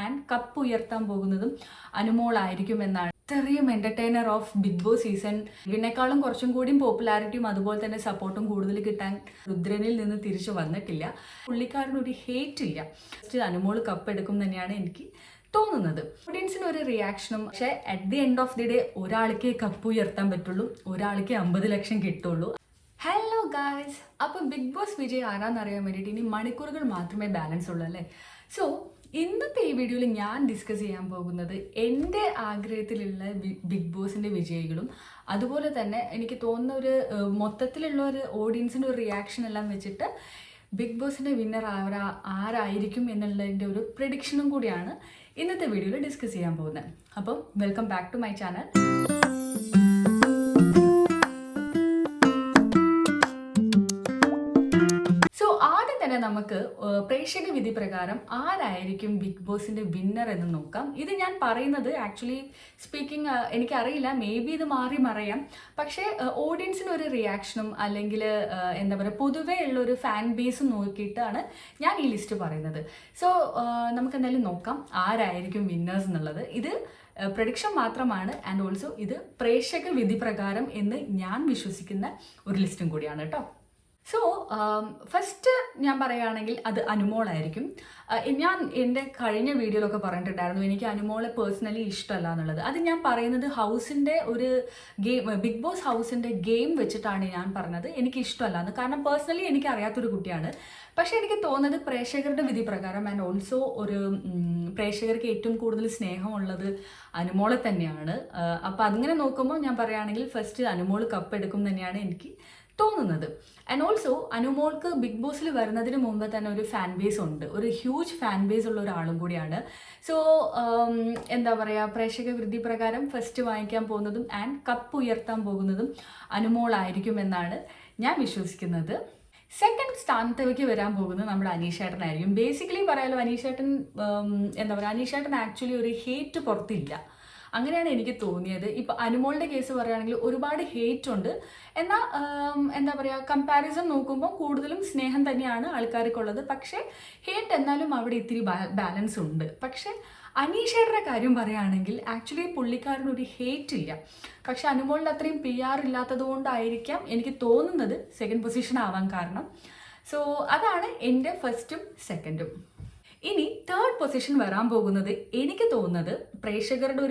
And cup ഉയർത്താൻ പോകുന്നതും അനുമോളായിരിക്കുമെന്നാണ്. ഇത്രയും entertainer of Bigg Boss season ഇതിനേക്കാളും കുറച്ചും കൂടിയും പോപ്പുലാരിറ്റിയും അതുപോലെ തന്നെ സപ്പോർട്ടും കൂടുതൽ കിട്ടാൻ രുദ്രനിൽ നിന്ന് തിരിച്ചു വന്നിട്ടില്ല. പുള്ളിക്കാരനൊരു ഹേറ്റ് ഇല്ല. അനുമോൾ കപ്പ് എടുക്കും തന്നെയാണ് എനിക്ക് തോന്നുന്നത്. ഓഡിയൻസിന് ഒരു റിയാക്ഷനും, പക്ഷേ at the end of the day ഒരാൾക്കേ കപ്പ് ഉയർത്താൻ പറ്റുള്ളൂ, ഒരാൾക്ക് 50 ലക്ഷം കിട്ടുള്ളൂ. ഹലോ ഗായ്സ്, അപ്പോൾ ബിഗ് ബോസ് വിജയ് ആരാന്നറിയാൻ വേണ്ടിയിട്ട് ഇനി മണിക്കൂറുകൾ മാത്രമേ ബാലൻസ് ഉള്ളൂ അല്ലേ. സോ ഇന്നത്തെ ഈ വീഡിയോയിൽ ഞാൻ ഡിസ്കസ് ചെയ്യാൻ പോകുന്നത് എൻ്റെ ആഗ്രഹത്തിലുള്ള ബിഗ് ബോസിൻ്റെ വിജയികളും അതുപോലെ തന്നെ എനിക്ക് തോന്നുന്ന ഒരു മൊത്തത്തിലുള്ള ഒരു ഓഡിയൻസിൻ്റെ ഒരു റിയാക്ഷൻ എല്ലാം വെച്ചിട്ട് ബിഗ് ബോസിൻ്റെ വിന്നർ ആരായിരിക്കും എന്നുള്ളതിൻ്റെ ഒരു പ്രഡിക്ഷനും കൂടിയാണ് ഇന്നത്തെ വീഡിയോയിൽ ഡിസ്കസ് ചെയ്യാൻ പോകുന്നത്. അപ്പം welcome back to my channel. നമുക്ക് പ്രേക്ഷക വിധി പ്രകാരം ആരായിരിക്കും ബിഗ് ബോസിന്റെ വിന്നർ എന്ന് നോക്കാം. ഇത് ഞാൻ പറയുന്നത് ആക്ച്വലി സ്പീക്കിംഗ് എനിക്കറിയില്ല, മേ ബി ഇത് മാറി മറിയാം. പക്ഷേ ഓഡിയൻസിന് ഒരു റിയാക്ഷനും അല്ലെങ്കിൽ എന്താ പറയുക പൊതുവേ ഉള്ള ഒരു ഫാൻ ബേസും നോക്കിയിട്ടാണ് ഞാൻ ഈ ലിസ്റ്റ് പറയുന്നത്. സോ നമുക്ക് എന്തായാലും നോക്കാം ആരായിരിക്കും വിന്നേഴ്സ് എന്നുള്ളത്. ഇത് പ്രഡിക്ഷൻ മാത്രമാണ് ആൻഡ് ഓൾസോ ഇത് പ്രേക്ഷക വിധി പ്രകാരം എന്ന് ഞാൻ വിശ്വസിക്കുന്ന ഒരു ലിസ്റ്റും കൂടിയാണ് കേട്ടോ. സോ ഫസ്റ്റ് ഞാൻ പറയുകയാണെങ്കിൽ അത് അനുമോളായിരിക്കും. ഞാൻ എൻ്റെ കഴിഞ്ഞ വീഡിയോയിലൊക്കെ പറഞ്ഞിട്ടുണ്ടായിരുന്നു എനിക്ക് അനുമോളെ പേഴ്സണലി ഇഷ്ടമല്ല എന്നുള്ളത്. അത് ഞാൻ പറയുന്നത് ഹൗസിൻ്റെ ഒരു ഗെയിം, ബിഗ് ബോസ് ഹൗസിൻ്റെ ഗെയിം വെച്ചിട്ടാണ് ഞാൻ പറഞ്ഞത് എനിക്ക് ഇഷ്ടമല്ല എന്ന്. കാരണം പേഴ്സണലി എനിക്ക് അറിയാത്തൊരു കുട്ടിയാണ്. പക്ഷേ എനിക്ക് തോന്നുന്നത് പ്രേക്ഷകരുടെ വിധി പ്രകാരം ആൻഡ് ഓൾസോ ഒരു പ്രേക്ഷകർക്ക് ഏറ്റവും കൂടുതൽ സ്നേഹമുള്ളത് അനുമോളെ തന്നെയാണ്. അപ്പോൾ അതിങ്ങനെ നോക്കുമ്പോൾ ഞാൻ പറയുകയാണെങ്കിൽ ഫസ്റ്റ് അനുമോൾ കപ്പ് എടുക്കും തന്നെയാണ് എനിക്ക് തോന്നുന്നത്. ആൻഡ് ഓൾസോ അനുമോൾക്ക് ബിഗ് ബോസിൽ വരുന്നതിന് മുമ്പ് തന്നെ ഒരു ഫാൻ ബേസ് ഉണ്ട്, ഒരു ഹ്യൂജ് ഫാൻ ബേസ് ഉള്ള ഒരാളും കൂടിയാണ്. സോ എന്താ പറയുക, പ്രേക്ഷക വിധി പ്രകാരം ഫസ്റ്റ് വാങ്ങിക്കാൻ പോകുന്നതും ആൻഡ് കപ്പ് ഉയർത്താൻ പോകുന്നതും അനുമോളായിരിക്കുമെന്നാണ് ഞാൻ വിശ്വസിക്കുന്നത്. സെക്കൻഡ് സ്ഥാനത്തേക്ക് വരാൻ പോകുന്നത് നമ്മുടെ അനീഷേട്ടനായിരിക്കും. ബേസിക്കലി പറയാലോ അനീഷേട്ടൻ എന്താ പറയുക, അനീഷേട്ടൻ ആക്ച്വലി ഒരു ഹേറ്റ് പുറത്തില്ല, അങ്ങനെയാണ് എനിക്ക് തോന്നിയത്. ഇപ്പം അനുമോളുടെ കേസ് പറയുകയാണെങ്കിൽ ഒരുപാട് ഹേറ്റ് ഉണ്ട്, എന്നാൽ എന്താ പറയുക കമ്പാരിസൺ നോക്കുമ്പോൾ കൂടുതലും സ്നേഹം തന്നെയാണ് ആൾക്കാർക്കുള്ളത്. പക്ഷേ ഹേറ്റ് എന്നാലും അവിടെ ഇത്തിരി ബാലൻസ് ഉണ്ട്. പക്ഷേ അനീഷയുടെ കാര്യം പറയുകയാണെങ്കിൽ ആക്ച്വലി പുള്ളിക്കാരനൊരു ഹേറ്റ് ഇല്ല. പക്ഷെ അനുമോളിൻ്റെ അത്രയും PR ഇല്ലാത്തത് കൊണ്ടായിരിക്കാം എനിക്ക് തോന്നുന്നത് സെക്കൻഡ് പൊസിഷൻ ആവാൻ കാരണം. സോ അതാണ് എൻ്റെ ഫസ്റ്റും സെക്കൻഡും. ഇനി തേർഡ് പൊസിഷൻ വരാൻ പോകുന്നത് എനിക്ക് തോന്നുന്നത് പ്രേക്ഷകരുടെ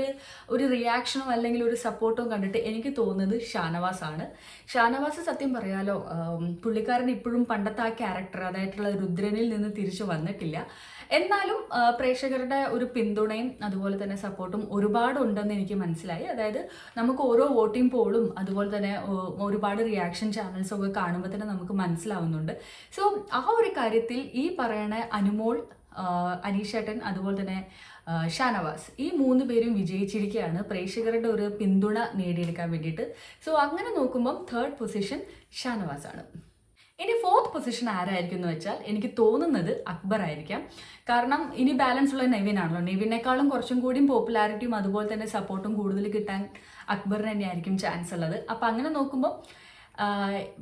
ഒരു റിയാക്ഷനോ അല്ലെങ്കിൽ ഒരു സപ്പോർട്ടോ കണ്ടിട്ട് എനിക്ക് തോന്നുന്നത് ഷാനവാസ് ആണ്. ഷാനവാസ് സത്യം പറയാലോ പുള്ളിക്കാരൻ ഇപ്പോഴും പണ്ടത്തെ ആ ക്യാരക്ടർ അതായിട്ടുള്ള രുദ്രനിൽ നിന്ന് തിരിച്ചു വന്നിട്ടില്ല. എന്നാലും പ്രേക്ഷകരുടെ ഒരു പിന്തുണയും അതുപോലെ തന്നെ സപ്പോർട്ടും ഒരുപാട് ഉണ്ടെന്ന് എനിക്ക് മനസ്സിലായി. അതായത് നമുക്ക് ഓരോ വോട്ടിംഗ് പോളും അതുപോലെ തന്നെ ഒരുപാട് റിയാക്ഷൻ ചാനൽസും ഒക്കെ കാണുമ്പോൾ തന്നെ നമുക്ക് മനസ്സിലാവുന്നുണ്ട്. സോ ആ ഒരു കാര്യത്തിൽ ഈ പറയണ അനുമോൾ, അനീഷേട്ടൻ അതുപോലെ തന്നെ ഷാനവാസ് ഈ 3 പേരും വിജയിച്ചിരിക്കുകയാണ് പ്രേക്ഷകരുടെ ഒരു പിന്തുണ നേടിയെടുക്കാൻ വേണ്ടിയിട്ട്. സോ അങ്ങനെ നോക്കുമ്പം തേർഡ് പൊസിഷൻ ഷാനവാസ് ആണ്. ഇനി ഫോർത്ത് പൊസിഷൻ ആരായിരിക്കും എന്ന് വെച്ചാൽ എനിക്ക് തോന്നുന്നത് അക്ബർ ആയിരിക്കാം. കാരണം ഇനി ബാലൻസ് ഉള്ള നെവിൻ ആണല്ലോ. നെവിനേക്കാളും കുറച്ചും കൂടിയും പോപ്പുലാരിറ്റിയും അതുപോലെ തന്നെ സപ്പോർട്ടും കൂടുതൽ കിട്ടാൻ അക്ബറിന് തന്നെയായിരിക്കും ചാൻസ് ഉള്ളത്. അപ്പം അങ്ങനെ നോക്കുമ്പോൾ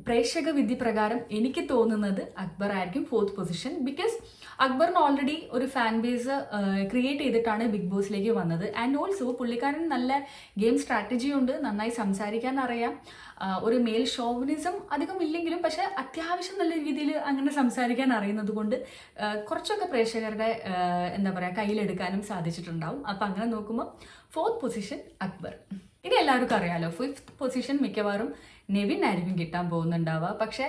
പ്രേക്ഷക വിധി പ്രകാരം എനിക്ക് തോന്നുന്നത് അക്ബർ ആയിരിക്കും ഫോർത്ത് പൊസിഷൻ. ബിക്കോസ് അക്ബറിന് ഓൾറെഡി ഒരു ഫാൻ ബേസ് ക്രിയേറ്റ് ചെയ്തിട്ടാണ് ബിഗ് ബോസിലേക്ക് വന്നത്. ആൻഡ് ഓൾസോ പുള്ളിക്കാരൻ നല്ല ഗെയിം സ്ട്രാറ്റജി ഉണ്ട്, നന്നായി സംസാരിക്കാൻ അറിയാം, ഒരു മെയിൽ ഷോവിനിസം അധികം ഇല്ലെങ്കിലും പക്ഷെ അത്യാവശ്യം നല്ല രീതിയിൽ അങ്ങനെ സംസാരിക്കാൻ അറിയുന്നത് കൊണ്ട് കുറച്ചൊക്കെ പ്രേക്ഷകരുടെ എന്താ പറയുക കയ്യിലെടുക്കാനും സാധിച്ചിട്ടുണ്ടാവും. അപ്പം അങ്ങനെ നോക്കുമ്പോൾ ഫോർത്ത് പൊസിഷൻ അക്ബർ. ഇനി എല്ലാവർക്കും അറിയാമല്ലോ ഫിഫ്ത്ത് പൊസിഷൻ മിക്കവാറും നെവിൻ ആയിരിക്കും കിട്ടാൻ പോകുന്നുണ്ടാവുക. പക്ഷേ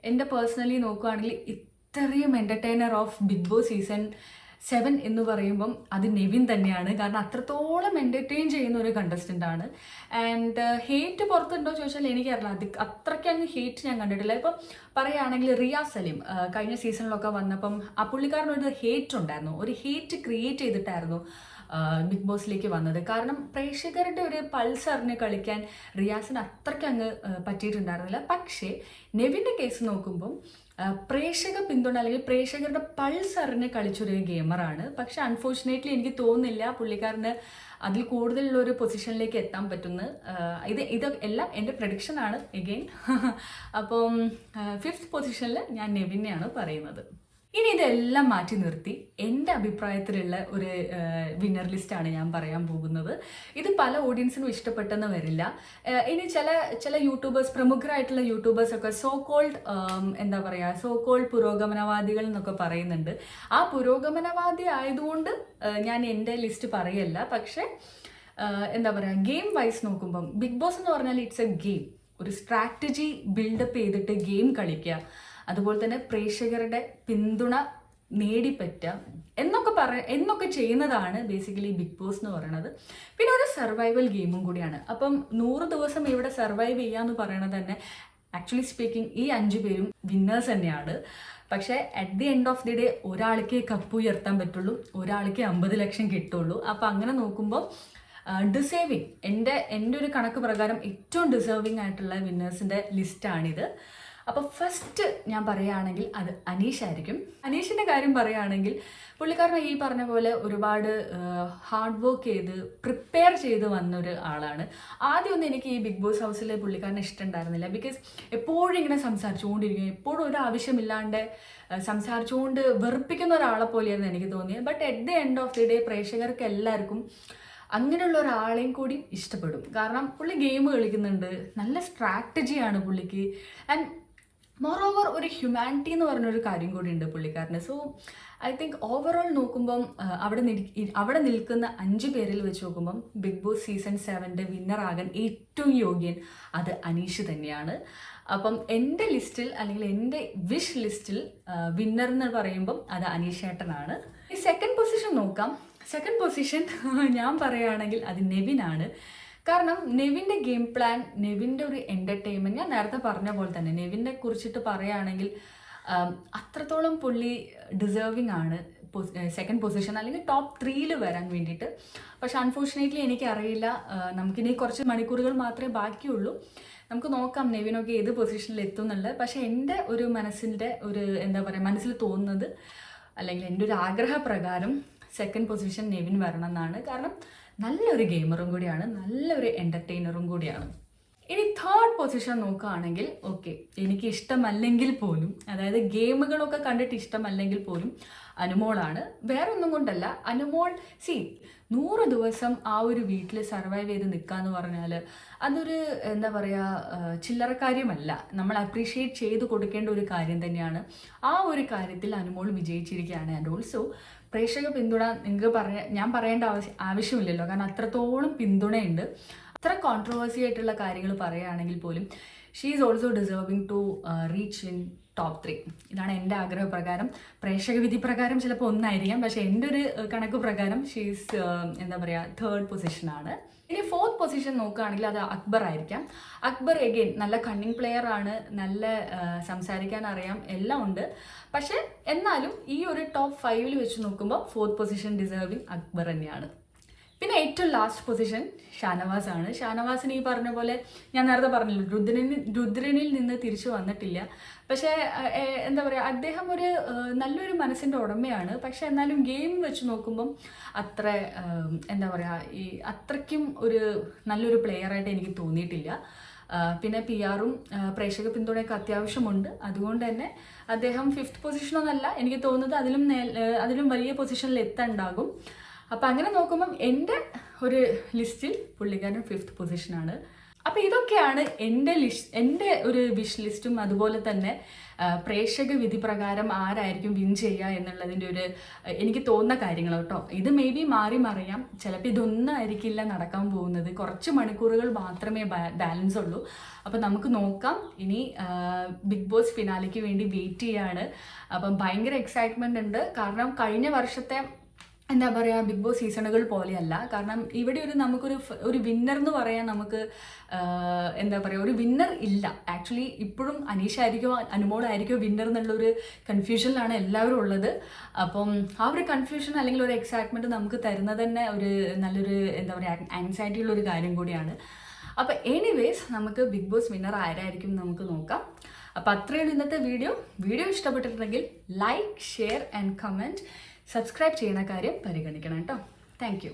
എൻ്റെ പേഴ്സണലി നോക്കുകയാണെങ്കിൽ ഇത്രയും entertainer of Bigg Boss season 7 എന്ന് പറയുമ്പം അത് നെവിൻ തന്നെയാണ്. കാരണം അത്രത്തോളം എൻ്റർടൈൻ ചെയ്യുന്ന ഒരു കണ്ടസ്റ്റൻ്റ് ആണ്. ആൻഡ് ഹേറ്റ് പുറത്തുണ്ടോ ചോദിച്ചാൽ എനിക്കറിയില്ല, അത്രയ്ക്ക് അങ്ങ് ഹേറ്റ് ഞാൻ കണ്ടിട്ടില്ല. ഇപ്പം പറയുകയാണെങ്കിൽ റിയാസ് സലീം കഴിഞ്ഞ സീസണിലൊക്കെ വന്നപ്പം ആ പുള്ളിക്കാരനൊരു ഹേറ്റ് ഉണ്ടായിരുന്നു, ഒരു ഹേറ്റ് ക്രിയേറ്റ് ചെയ്തിട്ടായിരുന്നു ബിഗ് ബോസിലേക്ക് വന്നത്. കാരണം പ്രേക്ഷകരുടെ ഒരു പൾസ് അറിഞ്ഞ് കളിക്കാൻ റിയാസിന് അത്രയ്ക്ക് അങ്ങ് പറ്റിയിട്ടുണ്ടായിരുന്നില്ല. പക്ഷേ നെവിൻ്റെ കേസ് നോക്കുമ്പം പ്രേക്ഷക പിന്തുണ അല്ലെങ്കിൽ പ്രേക്ഷകരുടെ പൾസ് അറിഞ്ഞ് കളിച്ചൊരു ഗെയിമറാണ്. പക്ഷെ അൺഫോർച്ചുനേറ്റ്ലി എനിക്ക് തോന്നുന്നില്ല പുള്ളിക്കാരന് അതിൽ കൂടുതലുള്ള ഒരു പൊസിഷനിലേക്ക് എത്താൻ പറ്റുന്നു. ഇത് എല്ലാം എൻ്റെ പ്രഡിക്ഷനാണ് എഗെയിൻ. അപ്പം ഫിഫ്ത്ത് പൊസിഷനിൽ ഞാൻ നെവിനെയാണ് പറയുന്നത്. ഇനി ഇതെല്ലാം മാറ്റി നിർത്തി എൻ്റെ അഭിപ്രായത്തിലുള്ള ഒരു വിന്നർ ലിസ്റ്റാണ് ഞാൻ പറയാൻ പോകുന്നത്. ഇത് പല ഓഡിയൻസിനും ഇഷ്ടപ്പെട്ടെന്ന് വരില്ല. ഇനി ചില യൂട്യൂബേഴ്സ്, പ്രമുഖരായിട്ടുള്ള യൂട്യൂബേഴ്സൊക്കെ സോ കോൾഡ് എന്താ പറയുക, സോ കോൾഡ് പുരോഗമനവാദികൾ എന്നൊക്കെ പറയുന്നുണ്ട്. ആ പുരോഗമനവാദി ആയതുകൊണ്ട് ഞാൻ എൻ്റെ ലിസ്റ്റ് പറയല്ല. പക്ഷേ എന്താ പറയുക, ഗെയിം വൈസ് നോക്കുമ്പം ബിഗ് ബോസ് എന്ന് പറഞ്ഞാൽ ഇറ്റ്സ് എ ഗെയിം. ഒരു സ്ട്രാറ്റജി ബിൽഡപ്പ് ചെയ്തിട്ട് ഗെയിം കളിക്കുക, അതുപോലെ തന്നെ പ്രേക്ഷകരുടെ പിന്തുണ നേടിപ്പറ്റുക എന്നൊക്കെ ചെയ്യുന്നതാണ് ബേസിക്കലി ബിഗ് ബോസ് എന്ന് പറയുന്നത്. പിന്നെ ഒരു സർവൈവൽ ഗെയിമും കൂടിയാണ്. അപ്പം 100 ദിവസം ഇവിടെ സർവൈവ് ചെയ്യുക എന്ന് പറയുന്നത് തന്നെ ആക്ച്വലി സ്പീക്കിംഗ് ഈ 5 പേരും വിന്നേഴ്സ് തന്നെയാണ്. പക്ഷേ at the end of the day ഒരാൾക്ക് കപ്പ് ഉയർത്താൻ പറ്റുള്ളൂ, ഒരാൾക്ക് 50 ലക്ഷം കിട്ടുള്ളൂ. അപ്പം അങ്ങനെ നോക്കുമ്പോൾ ഡിസേർവിങ്, എൻ്റെ ഒരു കണക്ക് പ്രകാരം ഏറ്റവും ഡിസേർവിങ് ആയിട്ടുള്ള വിന്നേഴ്സിൻ്റെ ലിസ്റ്റാണിത്. അപ്പോൾ ഫസ്റ്റ് ഞാൻ പറയുകയാണെങ്കിൽ അത് അനീഷായിരിക്കും. അനീഷിൻ്റെ കാര്യം പറയുകയാണെങ്കിൽ പുള്ളിക്കാരൻ ഈ പറഞ്ഞ പോലെ ഒരുപാട് ഹാർഡ് വർക്ക് ചെയ്ത് പ്രിപ്പയർ ചെയ്ത് വന്നൊരു ആളാണ്. ആദ്യമൊന്നും എനിക്ക് ഈ ബിഗ് ബോസ് ഹൗസിലെ പുള്ളിക്കാരനെ ഇഷ്ടമുണ്ടായിരുന്നില്ല. ബിക്കോസ് എപ്പോഴും ഇങ്ങനെ സംസാരിച്ചുകൊണ്ടിരിക്കും, എപ്പോഴും ഒരു ആവശ്യമില്ലാണ്ട് സംസാരിച്ചുകൊണ്ട് വെറുപ്പിക്കുന്ന ഒരാളെ പോലെയായിരുന്നു എനിക്ക് തോന്നിയത്. But at the end of the day പ്രേക്ഷകർക്ക് എല്ലാവർക്കും അങ്ങനെയുള്ള ഒരാളെയും കൂടി ഇഷ്ടപ്പെടും. കാരണം പുള്ളി ഗെയിം കളിക്കുന്നുണ്ട്, നല്ല സ്ട്രാറ്റജിയാണ് പുള്ളിക്ക്. ആൻഡ് മോറോവർ ഒരു ഹ്യൂമാനിറ്റി എന്ന് പറഞ്ഞൊരു കാര്യം കൂടി ഉണ്ട് പുള്ളിക്കാരന്. സോ ഐ തിങ്ക് ഓവറോൾ നോക്കുമ്പം അവിടെ നിൽക്കുന്ന 5 പേരിൽ വെച്ച് നോക്കുമ്പം ബിഗ് ബോസ് സീസൺ 7 വിന്നറാകാൻ ഏറ്റവും യോഗ്യൻ അത് അനീഷ് തന്നെയാണ്. അപ്പം എൻ്റെ ലിസ്റ്റിൽ അല്ലെങ്കിൽ എൻ്റെ വിഷ് ലിസ്റ്റിൽ വിന്നർ എന്ന് പറയുമ്പം അത് അനീഷ് ഏട്ടനാണ്. ഈ സെക്കൻഡ് പൊസിഷൻ നോക്കാം. സെക്കൻഡ് പൊസിഷൻ ഞാൻ പറയുകയാണെങ്കിൽ അത് നെവിനാണ്. കാരണം നെവിൻ്റെ ഗെയിം പ്ലാൻ, നെവിൻ്റെ ഒരു എൻ്റർടൈൻമെൻറ്റ്, ഞാൻ നേരത്തെ പറഞ്ഞ പോലെ തന്നെ നെവിനെ കുറിച്ചിട്ട് പറയുകയാണെങ്കിൽ അത്രത്തോളം പുള്ളി ഡിസേർവിങ് ആണ് സെക്കൻഡ് പൊസിഷൻ അല്ലെങ്കിൽ ടോപ്പ് 3 വരാൻ വേണ്ടിയിട്ട്. പക്ഷെ അൺഫോർച്ചുനേറ്റ്ലി എനിക്കറിയില്ല, നമുക്കിനി കുറച്ച് മണിക്കൂറുകൾ മാത്രമേ ബാക്കിയുള്ളൂ. നമുക്ക് നോക്കാം നെവിനൊക്കെ ഏത് പൊസിഷനിൽ എത്തും എന്നുള്ളത്. പക്ഷെ എൻ്റെ ഒരു മനസ്സിൻ്റെ ഒരു എന്താ പറയുക, മനസ്സിൽ തോന്നുന്നത് അല്ലെങ്കിൽ എൻ്റെ ഒരു ആഗ്രഹപ്രകാരം സെക്കൻഡ് പൊസിഷൻ നെവിൻ വരണം എന്നാണ്. കാരണം നല്ലൊരു ഗെയിമറും കൂടിയാണ്, നല്ലൊരു എൻ്റർടൈനറും കൂടിയാണ്. ഇനി തേർഡ് പൊസിഷൻ നോക്കുകയാണെങ്കിൽ ഓക്കെ, എനിക്ക് ഇഷ്ടമല്ലെങ്കിൽ പോലും, അതായത് ഗെയിമുകളൊക്കെ കണ്ടിട്ട് ഇഷ്ടമല്ലെങ്കിൽ പോലും അനുമോളാണ്. വേറെ ഒന്നും കൊണ്ടല്ല, അനുമോൾ 100 ദിവസം ആ ഒരു വീട്ടിൽ സർവൈവ് ചെയ്ത് നിൽക്കുക എന്ന് പറഞ്ഞാൽ അതൊരു എന്താ പറയുക, ചില്ലറ കാര്യമല്ല. നമ്മൾ അപ്രീഷിയേറ്റ് ചെയ്ത് കൊടുക്കേണ്ട ഒരു കാര്യം തന്നെയാണ്. ആ ഒരു കാര്യത്തിൽ അനുമോൾ വിജയിച്ചിരിക്കുകയാണ്. ആൻഡ് ഓൾസോ പ്രേക്ഷക പിന്തുണ നിങ്ങൾക്ക് ഞാൻ പറയേണ്ട ആവശ്യമില്ലല്ലോ, കാരണം അത്രത്തോളം പിന്തുണയുണ്ട്. അത്ര കോൺട്രവേഴ്സി ആയിട്ടുള്ള കാര്യങ്ങൾ പറയുകയാണെങ്കിൽ പോലും she is also deserving to reach in top 3. ഇതാണ് എൻ്റെ ആഗ്രഹപ്രകാരം. പ്രേക്ഷക വിധി പ്രകാരം ചിലപ്പോൾ ഒന്നായിരിക്കാം, പക്ഷേ എൻ്റെ ഒരു കണക്ക് പ്രകാരം ഷീ ഈസ് എന്താ പറയുക, തേർഡ് പൊസിഷനാണ്. ഇനി ഫോർത്ത് പൊസിഷൻ നോക്കുകയാണെങ്കിൽ അത് അക്ബർ ആയിരിക്കാം. അക്ബർ എഗെയിൻ നല്ല കണ്ണിങ് പ്ലെയർ ആണ്, നല്ല സംസാരിക്കാൻ അറിയാം, എല്ലാം ഉണ്ട്. പക്ഷേ എന്നാലും ഈ ഒരു ടോപ്പ് 5 വെച്ച് നോക്കുമ്പോൾ ഫോർത്ത് പൊസിഷൻ ഡിസേർവിങ് അക്ബർ തന്നെയാണ്. പിന്നെ ഏറ്റവും ലാസ്റ്റ് പൊസിഷൻ ഷാനവാസ് ആണ്. ഷാനവാസിന് ഈ പറഞ്ഞ പോലെ ഞാൻ നേരത്തെ പറഞ്ഞില്ല, രുദ്രനിൽ നിന്ന് തിരിച്ചു വന്നിട്ടില്ല. പക്ഷേ എന്താ പറയുക, അദ്ദേഹം ഒരു നല്ലൊരു മനസ്സിൻ്റെ ഉടമയാണ്. പക്ഷെ എന്നാലും ഗെയിം വെച്ച് നോക്കുമ്പം അത്ര എന്താ പറയുക, ഈ അത്രയ്ക്കും ഒരു നല്ലൊരു പ്ലെയറായിട്ട് എനിക്ക് തോന്നിയിട്ടില്ല. പിന്നെ PR-ഉം പ്രേക്ഷക പിന്തുണയൊക്കെ അത്യാവശ്യമുണ്ട്. അതുകൊണ്ട് തന്നെ അദ്ദേഹം 5th പൊസിഷനൊന്നല്ല, എനിക്ക് തോന്നുന്നത് അതിലും വലിയ പൊസിഷനിൽ എത്താനുണ്ടാകും. അപ്പം അങ്ങനെ നോക്കുമ്പം എൻ്റെ ഒരു ലിസ്റ്റിൽ പുള്ളിക്കാരൻ 5th പൊസിഷനാണ്. അപ്പോൾ ഇതൊക്കെയാണ് എൻ്റെ ഒരു വിഷ് ലിസ്റ്റും അതുപോലെ തന്നെ പ്രേക്ഷക വിധി പ്രകാരം ആരായിരിക്കും വിൻ ചെയ്യുക എന്നുള്ളതിൻ്റെ ഒരു എനിക്ക് തോന്നുന്ന കാര്യങ്ങൾ കേട്ടോ. ഇത് മേ ബി മാറി മറിയാം, ചിലപ്പോൾ ഇതൊന്നും ആയിരിക്കില്ല നടക്കാൻ പോകുന്നത്. കുറച്ച് മണിക്കൂറുകൾ മാത്രമേ ബാലൻസ് ഉള്ളൂ. അപ്പം നമുക്ക് നോക്കാം. ഇനി ബിഗ് ബോസ് ഫിനാലേക്ക് വേണ്ടി വെയിറ്റ് ചെയ്യാണ്. അപ്പം ഭയങ്കര എക്സൈറ്റ്മെൻ്റ് ഉണ്ട്. കാരണം കഴിഞ്ഞ വർഷത്തെ എന്താ പറയുക, ബിഗ് ബോസ് സീസണുകൾ പോലെയല്ല. കാരണം ഇവിടെ നമുക്കൊരു വിന്നർ എന്ന് പറയാൻ നമുക്ക് എന്താ പറയുക, ഒരു വിന്നർ ഇല്ല. ആക്ച്വലി ഇപ്പോഴും അനീഷായിരിക്കോ അനുമോളായിരിക്കോ വിന്നർ എന്നുള്ളൊരു കൺഫ്യൂഷനിലാണ് എല്ലാവരും ഉള്ളത്. അപ്പം ആ ഒരു കൺഫ്യൂഷൻ അല്ലെങ്കിൽ ഒരു എക്സൈറ്റ്മെൻറ്റ് നമുക്ക് തരുന്നത് തന്നെ ഒരു നല്ലൊരു എന്താ പറയുക ആൻസൈറ്റി ഉള്ളൊരു കാര്യം കൂടിയാണ്. അപ്പോൾ എനിവേസ് നമുക്ക് ബിഗ് ബോസ് വിന്നർ ആരായിരിക്കും നമുക്ക് നോക്കാം. അപ്പോൾ അത്രയും ഇന്നത്തെ വീഡിയോ ഇഷ്ടപ്പെട്ടിട്ടുണ്ടെങ്കിൽ like, share and comment, subscribe ചെയ്യുന്ന കാര്യം പരിഗണിക്കണം കേട്ടോ. Thank you.